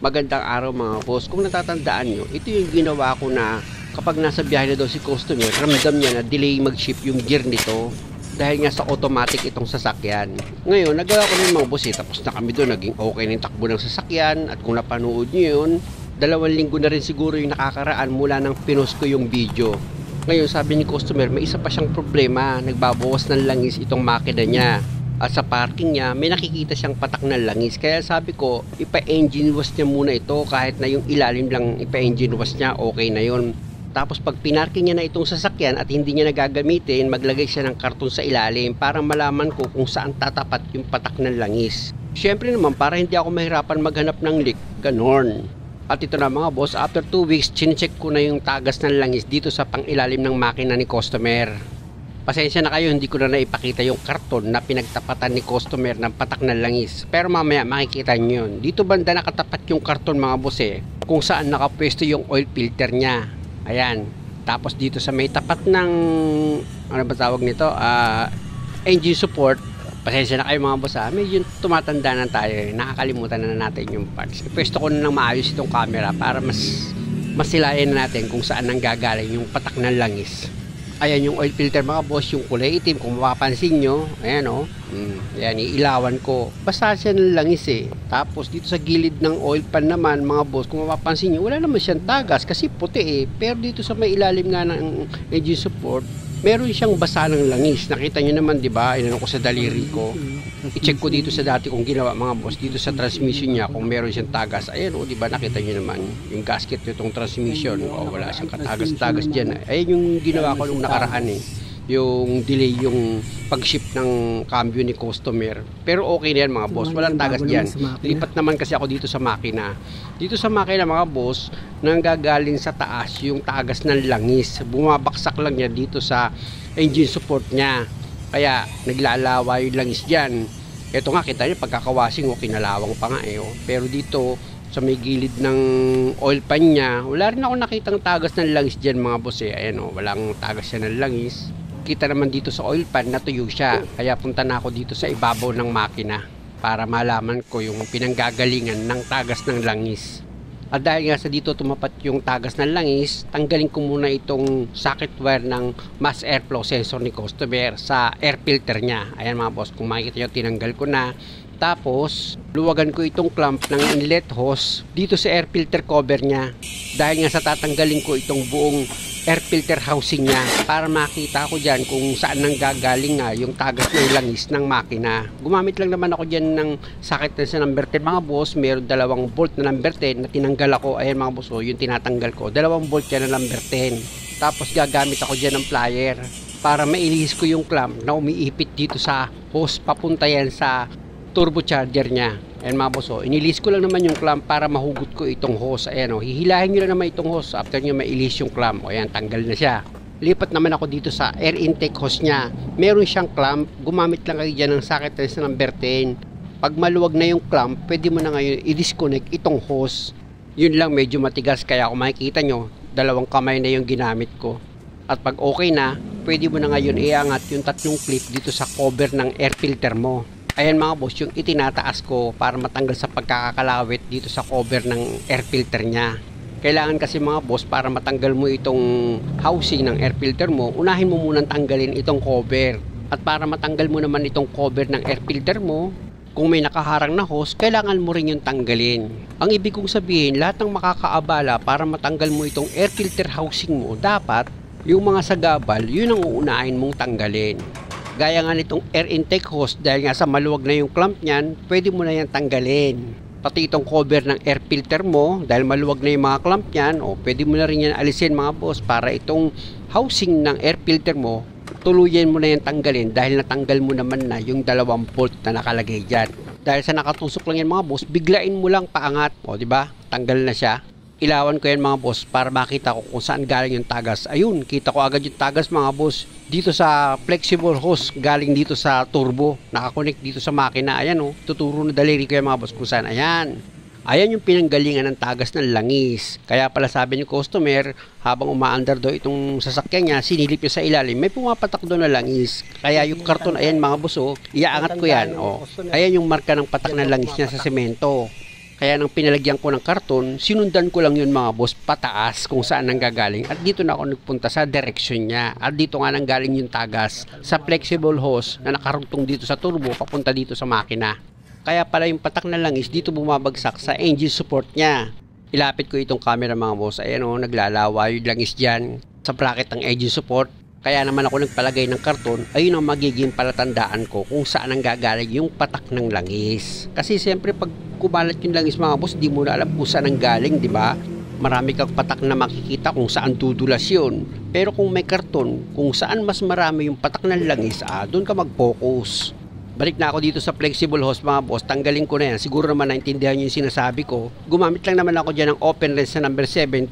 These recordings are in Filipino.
Magandang araw mga boss. Kung natatandaan nyo, ito yung ginawa ko na kapag nasa biyahe na daw si customer, ramdam niya na delay mag-ship yung gear nito dahil nga sa automatic itong sasakyan. Ngayon, nagawa ko ng mga boss tapos na kami doon, naging okay na yung takbo ng sasakyan at kung napanood nyo yun, 2 linggo na rin siguro yung nakakaraan mula nang pinost ko yung video. Ngayon, sabi ni customer, may isa pa siyang problema, nagbabawas ng langis itong makina niya. At sa parking niya, may nakikita siyang patak ng langis. Kaya sabi ko, ipa-engine wash niya muna ito. Kahit na yung ilalim lang ipa-engine wash niya, okay na yon. Tapos pag pinarking niya na itong sasakyan at hindi niya nagagamitin, maglagay siya ng karton sa ilalim para malaman ko kung saan tatapat yung patak ng langis. Siyempre naman, para hindi ako mahirapan maghanap ng leak, ganon. At ito na mga boss, after 2 weeks, chinecheck ko na yung tagas ng langis dito sa pang-ilalim ng makina ni customer. Pasensya na kayo, hindi ko na naipakita yung karton na pinagtapatan ni customer ng patak ng langis. Pero mamaya makikita nyo yun. Dito banda nakatapat yung karton mga boss kung saan nakapwesto yung oil filter niya. Ayan. Tapos dito sa may tapat ng, ano ba tawag nito? Engine support. Pasensya na kayo mga boss medyo tumatanda na tayo nakakalimutan na natin yung parts. Ipwesto ko na ng maayos itong camera para mas masilayan na natin kung saan nanggagaling yung patak ng langis. Ayan yung oil filter mga boss, yung kulay itim kung mapapansin nyo. Ayan ayan, iilawan ko. Basta siya ng langis Tapos dito sa gilid ng oil pan naman mga boss, kung mapapansin nyo, wala naman siyang tagas kasi puti Pero dito sa may ilalim nga ng engine support, meron siyang basa ng langis. Nakita nyo naman, di ba? Inano ko sa daliri ko. I-check ko dito sa dati kong ginawa mga boss, dito sa transmission niya kung meron siyang tagas. Ayan di ba? Nakita nyo naman yung gasket nitong transmission. Wala siyang katagas-tagas dyan. Ayan yung ginawa ko nung nakaraan yung delay yung pag-ship ng cambio ni customer. Pero okay na yan mga boss, walang tagas dyan. Lipat naman kasi ako dito sa makina. Dito sa makina mga boss, nanggagaling sa taas yung tagas ng langis. Bumabaksak lang niya dito sa engine support niya. Kaya naglalawa yung langis dyan. Ito nga kita niyo pagkakawashing kinalawang pa nga Pero dito sa may gilid ng oil pan niya, wala rin ako nakitang tagas ng langis dyan mga boss Ayan walang tagas siya ng langis. Kita naman dito sa oil pan, natuyo siya. Kaya punta na ako dito sa ibabaw ng makina para malaman ko yung pinanggagalingan ng tagas ng langis. At dahil nga sa dito tumapat yung tagas ng langis, tanggalin ko muna itong socket wire ng mass airflow sensor ni customer sa air filter niya. Ayan mga boss, kung makikita nyo, tinanggal ko na. Tapos, luwagan ko itong clamp ng inlet hose dito sa air filter cover niya. Dahil nga sa tatanggalin ko itong buong air filter housing niya para makita ko dyan kung saan nanggagaling nga yung tagas ng langis ng makina. Gumamit lang naman ako dyan ng socket sa number 10 mga boss. Meron 2 bolt na number 10 na tinanggal ako. Ayan mga boss, yung tinatanggal ko. 2 bolt yan na number 10. Tapos gagamit ako dyan ng plier para mailihis ko yung clamp na umiipit dito sa hose papunta yan sa turbocharger niya. Ayan mga boss inilis ko lang naman yung clamp para mahugot ko itong hose. Ayan hihilahin nyo lang naman itong hose after nyo mailis yung clamp. Ayan, tanggal na siya. Lipat naman ako dito sa air intake hose niya. Meron siyang clamp. Gumamit lang kayo dyan ng socket sa number 10. Pag maluwag na yung clamp, pwede mo na ngayon i-disconnect itong hose. Yun lang, medyo matigas kaya kung makikita nyo, 2 kamay na yung ginamit ko. At pag okay na, pwede mo na ngayon iangat yung 3 clip dito sa cover ng air filter mo. Ayan mga boss, yung itinataas ko para matanggal sa pagkakakalawit dito sa cover ng air filter niya. Kailangan kasi mga boss, para matanggal mo itong housing ng air filter mo, unahin mo munang tanggalin itong cover. At para matanggal mo naman itong cover ng air filter mo, kung may nakaharang na hose, kailangan mo rin yung tanggalin. Ang ibig kong sabihin, lahat ng makakaabala para matanggal mo itong air filter housing mo, dapat yung mga sagabal, yun ang uunahin mong tanggalin. Gaya nga nitong air intake hose, dahil nga sa maluwag na yung clamp niyan, pwede mo na yan tanggalin. Pati itong cover ng air filter mo, dahil maluwag na yung mga clamp niyan, pwede mo na rin yan alisin mga boss para itong housing ng air filter mo, tuluyan mo na yan tanggalin dahil natanggal mo naman na yung 2 bolt na nakalagay dyan. Dahil sa nakatusok lang yan mga boss, biglain mo lang paangat. Diba? Tanggal na siya. Ilawan ko yan mga boss para makita ko kung saan galing yung tagas. Ayun, kita ko agad yung tagas mga boss. Dito sa flexible hose, galing dito sa turbo. Nakakonect dito sa makina. Ayan tuturo na daliri ko yan mga boss kung saan. Ayan. Ayan yung pinanggalingan ng tagas ng langis. Kaya pala sabi ni customer, habang umaandar daw itong sasakyan niya, sinilip niya sa ilalim, may pumapatak doon na langis. Kaya yung karton, ayan mga boss iaangat ko yan. Ayan yung marka ng patak ng langis niya sa semento. Kaya nang pinalagyan ko ng karton, sinundan ko lang yun mga boss pataas kung saan nanggagaling. At dito na ako nagpunta sa direksyon niya. At dito nga nanggaling yung tagas sa flexible hose na nakarugtong dito sa turbo papunta dito sa makina. Kaya pala yung patak na langis dito bumabagsak sa engine support niya. Ilapit ko itong camera mga boss. Ayan o, naglalawa yung langis dyan sa bracket ng engine support. Kaya naman ako nagpalagay ng karton, ayun ang magiging palatandaan ko kung saan ang gagaling yung patak ng langis. Kasi siyempre pag kumalat yung langis mga boss, di mo na alam kung saan ang galing, di ba? Marami kang patak na makikita kung saan dudulas yun. Pero kung may karton, kung saan mas marami yung patak ng langis, doon ka mag-focus. Balik na ako dito sa flexible hose mga boss, tanggalin ko na yan. Siguro naman naintindihan nyo yung sinasabi ko. Gumamit lang naman ako dyan ng open wrench na number 17.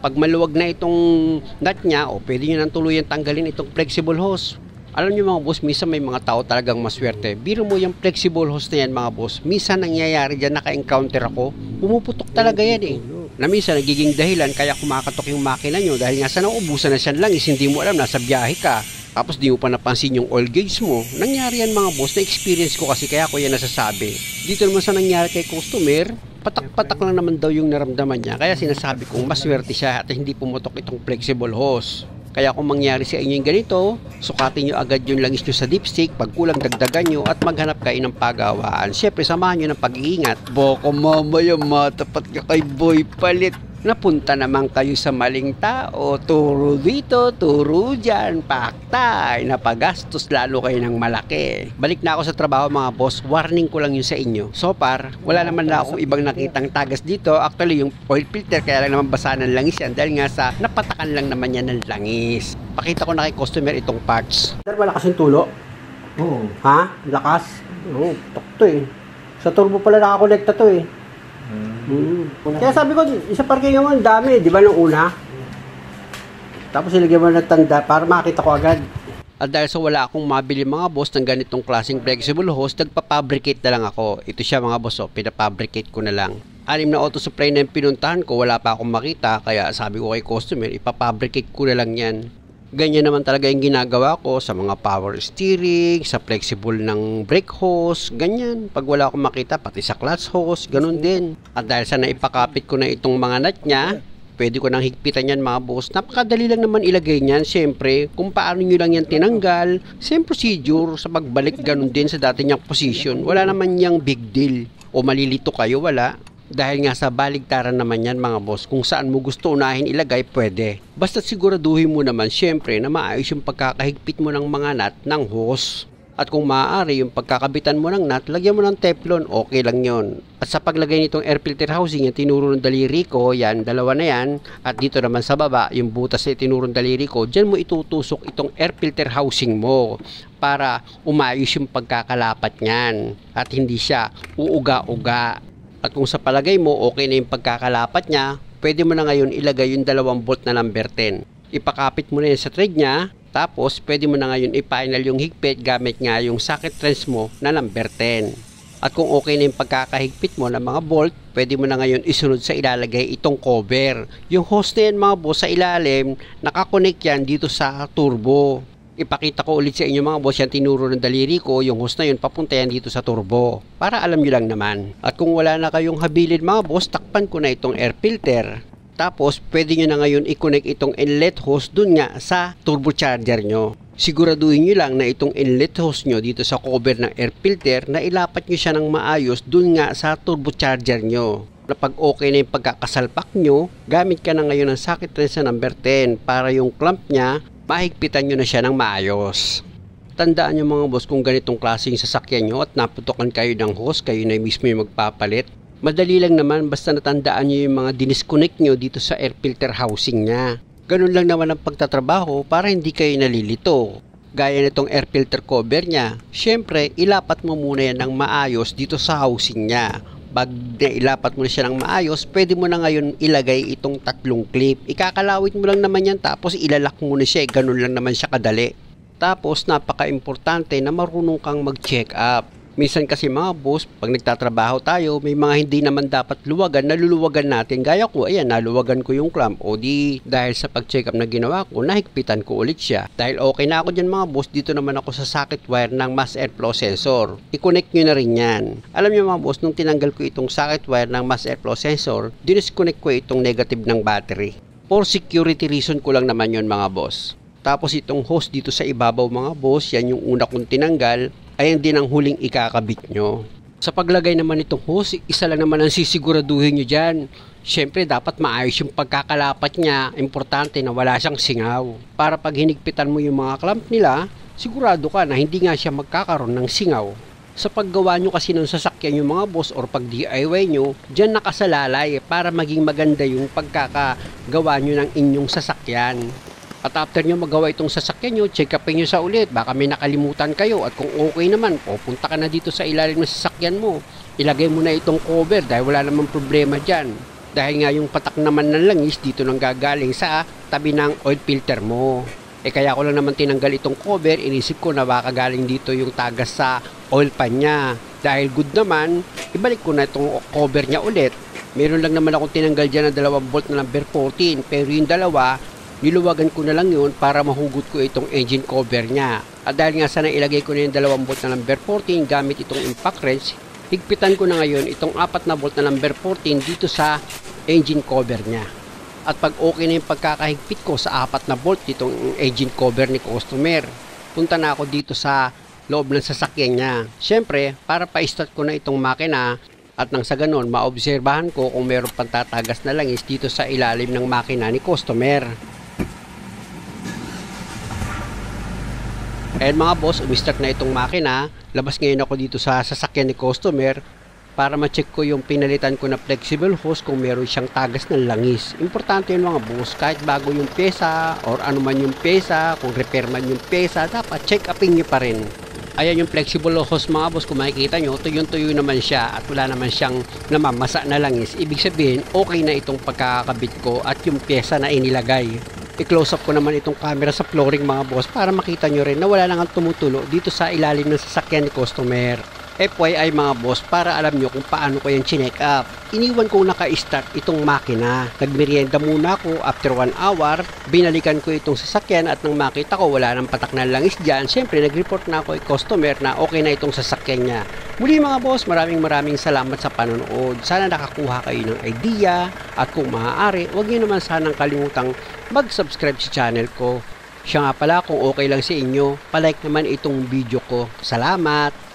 Pag maluwag na itong nut nya, pwede nyo nang tuluyan tanggalin itong flexible hose. Alam nyo mga boss, minsan may mga tao talagang maswerte. Biro mo yung flexible hose na yan mga boss. Minsan nangyayari dyan, naka-encounter ako. Pumuputok talaga yan eh. Na minsan nagiging dahilan kaya kumakatok yung makina nyo dahil nga sa nauubusan na siya langis, hindi mo alam, nasa biyahe ka. Tapos di mo pa napansin yung oil gauge mo. Nangyari yan mga boss, na experience ko kasi kaya ko yan nasasabi. Dito naman sa nangyari kay customer, patak-patak lang naman daw yung naramdaman niya. Kaya sinasabi kong maswerte siya at hindi pumutok itong flexible hose. Kaya kung mangyari sa inyo yung ganito, sukatin nyo agad yung langis nyo sa dipstick, pag kulang dagdagan nyo at maghanap kayo ng pagawaan. Siyempre samahan nyo ng pag-iingat. Baka mamaya matapat ka kay boy palit. Napunta naman kayo sa maling tao, turo dito, turo dyan, paktay, napagastos lalo kayo ng malaki. Balik na ako sa trabaho mga boss, warning ko lang yun sa inyo. So far, wala naman na akong ibang nakitang tagas dito. Actually, yung oil filter, kaya lang naman basa ng langis yan dahil nga sa napatakan lang naman yan ng langis. Pakita ko na kay customer itong parts. Sir, malakas yung tulo? Oo. Ha? Lakas? Oo, takto eh. Sa turbo pala nakakonekta to eh. Kaya sabi ko, isa parking naman, dami, di ba nung una? Tapos ilagay mo na tanda para makita ko agad. At dahil sa wala akong mabili mga boss ng ganitong klaseng flexible hose, nagpa-fabricate na lang ako. Ito siya mga boss, pinafabricate ko na lang. 6 na auto supply na yung pinuntahan ko, wala pa akong makita, kaya sabi ko kay customer, ipafabricate ko na lang yan. Ganyan naman talaga yung ginagawa ko sa mga power steering, sa flexible ng brake hose, ganyan. Pag wala akong makita, pati sa clutch hose, ganun din. At dahil sa naipakapit ko na itong mga nut niya, pwede ko nang higpitan yan mga boss. Napakadali lang naman ilagay niyan. Siyempre, kung paano nyo lang yan tinanggal, same procedure sa pagbalik ganun din sa dati niyang position. Wala naman yang big deal. O malilito kayo, wala. Dahil nga sa baligtaran naman yan mga boss, kung saan mo gusto unahin ilagay, pwede. Basta siguraduhin mo naman syempre na maayos yung pagkakahigpit mo ng mga nut ng hose. At kung maaari yung pagkakabitan mo ng nut, lagyan mo ng teflon, okay lang yon. At sa paglagay nitong air filter housing, yung tinuro ng daliri ko, yan, dalawa na yan. At dito naman sa baba, yung butas na tinuro ng daliri ko, dyan mo itutusok itong air filter housing mo para umayos yung pagkakalapat niyan. At hindi siya uuga-uga. At kung sa palagay mo okay na yung pagkakalapat niya, pwede mo na ngayon ilagay yung 2 bolt na number 10. Ipakapit mo na yan sa thread niya, tapos pwede mo na ngayon i-final yung higpit gamit nga yung socket wrench mo na number 10. At kung okay na yung pagkakahigpit mo ng mga bolt, pwede mo na ngayon isunod sa ilalagay itong cover. Yung hose na yan mga boss sa ilalim, nakakonect yan dito sa turbo. Ipakita ko ulit sa inyo mga boss, yan tinuro ng daliri ko, yung hose na yun papunta yan dito sa turbo. Para alam nyo lang naman. At kung wala na kayong habilin mga boss, takpan ko na itong air filter. Tapos pwede nyo na ngayon i-connect itong inlet hose dun nga sa turbocharger nyo. Siguraduhin nyo lang na itong inlet hose nyo dito sa cover ng air filter na ilapat nyo siya ng maayos dun nga sa turbocharger nyo. Pag okay na yung pagkakasalpak nyo, gamit ka na ngayon ng socket wrench na number 10 para yung clamp nya mahigpitan nyo na siya ng maayos. Tandaan nyo mga boss, kung ganitong klaseng sasakyan nyo at naputokan kayo ng hose, kayo na mismo yung magpapalit. Madali lang naman, basta natandaan nyo yung mga dinisconnect nyo dito sa air filter housing nya. Ganun lang naman ang pagtatrabaho para hindi kayo nalilito. Gaya nitong air filter cover nya, syempre ilapat mo muna yan ng maayos dito sa housing nya. Pag nailapat mo na siya ng maayos, pwede mo na ngayon ilagay itong 3 clip. Ikakalawit mo lang naman yan, tapos ilalak mo na siya. Ganun lang naman siya kadali. Tapos napaka-importante na marunong kang mag-check up. Minsan kasi mga boss, pag nagtatrabaho tayo, may mga hindi naman dapat luwagan, naluluwagan natin. Gaya ko, ayan, naluwagan ko yung clamp. O di, dahil sa pag-check up na ginawa ko, nahigpitan ko ulit siya. Dahil okay na ako dyan mga boss, dito naman ako sa socket wire ng mass airflow sensor. I-connect nyo na rin yan. Alam nyo mga boss, nung tinanggal ko itong socket wire ng mass airflow sensor, dinisconnect ko itong negative ng battery. For security reason ko lang naman yon mga boss. Tapos itong hose dito sa ibabaw mga boss, yan yung una kong tinanggal. Ayan din ang huling ikakabit nyo. Sa paglagay naman itong hose, isa lang naman ang sisiguraduhin nyo dyan. Siyempre, dapat maayos yung pagkakalapat niya. Importante na wala siyang singaw. Para pag hinigpitan mo yung mga clamp nila, sigurado ka na hindi nga siya magkakaroon ng singaw. Sa paggawa nyo kasi ng sasakyan yung mga boss or pag DIY nyo, dyan nakasalalay para maging maganda yung pagkakagawa nyo ng inyong sasakyan. At after nyo magawa itong sasakyan nyo, check upin nyo sa ulit. Baka may nakalimutan kayo. At kung okay naman, pupunta ka na dito sa ilalim ng sasakyan mo. Ilagay mo na itong cover dahil wala namang problema dyan. Dahil nga yung patak naman ng langis dito nang gagaling sa tabi ng oil filter mo. Kaya ko lang naman tinanggal itong cover. Inisip ko na baka galing dito yung tagas sa oil pan niya. Dahil good naman, ibalik ko na itong cover niya ulit. Meron lang naman akong tinanggal dyan na 2 bolt na number 14. Pero yung dalawa, niluwagan ko na lang yun para mahugot ko itong engine cover niya. At dahil nga sana ilagay ko na yung 2 bolt na number 14 gamit itong impact wrench, higpitan ko na ngayon itong 4 na bolt na number 14 dito sa engine cover niya. At pag okay na yung pagkakahigpit ko sa 4 na bolt ditong engine cover ni customer, punta na ako dito sa loob ng sasakyan niya. Siyempre, para pa-start ko na itong makina at nang sa ganon, maobserbahan ko kung meron pang tatagas na langis dito sa ilalim ng makina ni customer. And mga boss, umistart na itong makina. Labas ngayon ako dito sa sasakyan ni customer para ma-check ko yung pinalitan ko na flexible hose kung meron siyang tagas ng langis. Importante yun mga boss, kahit bago yung pyesa or ano man yung pyesa, kung repair man yung pyesa, dapat check upin nyo pa rin. Ayan yung flexible hose mga boss, kung makikita nyo, tuyong-tuyo naman siya at wala naman siyang namamasa na langis. Ibig sabihin, okay na itong pagkakabit ko at yung pyesa na inilagay. I-close up ko naman itong camera sa flooring mga boss para makita nyo rin na wala nang tumutulo dito sa ilalim ng sasakyan ni customer. FYI mga boss, para alam nyo kung paano ko yan chinek up. Iniwan kong naka-start itong makina. Nagmerienda muna ako after 1 hour. Binalikan ko itong sasakyan at nang makita ko wala nang patak na langis dyan, syempre nag-report na ako kay customer na okay na itong sasakyan niya. Muli mga boss, maraming salamat sa panonood. Sana nakakuha kayo ng idea at kung maaari, huwag nyo naman sanang kalimutang mag-subscribe sa channel ko. Siya nga pala, kung okay lang sa inyo, palike naman itong video ko. Salamat!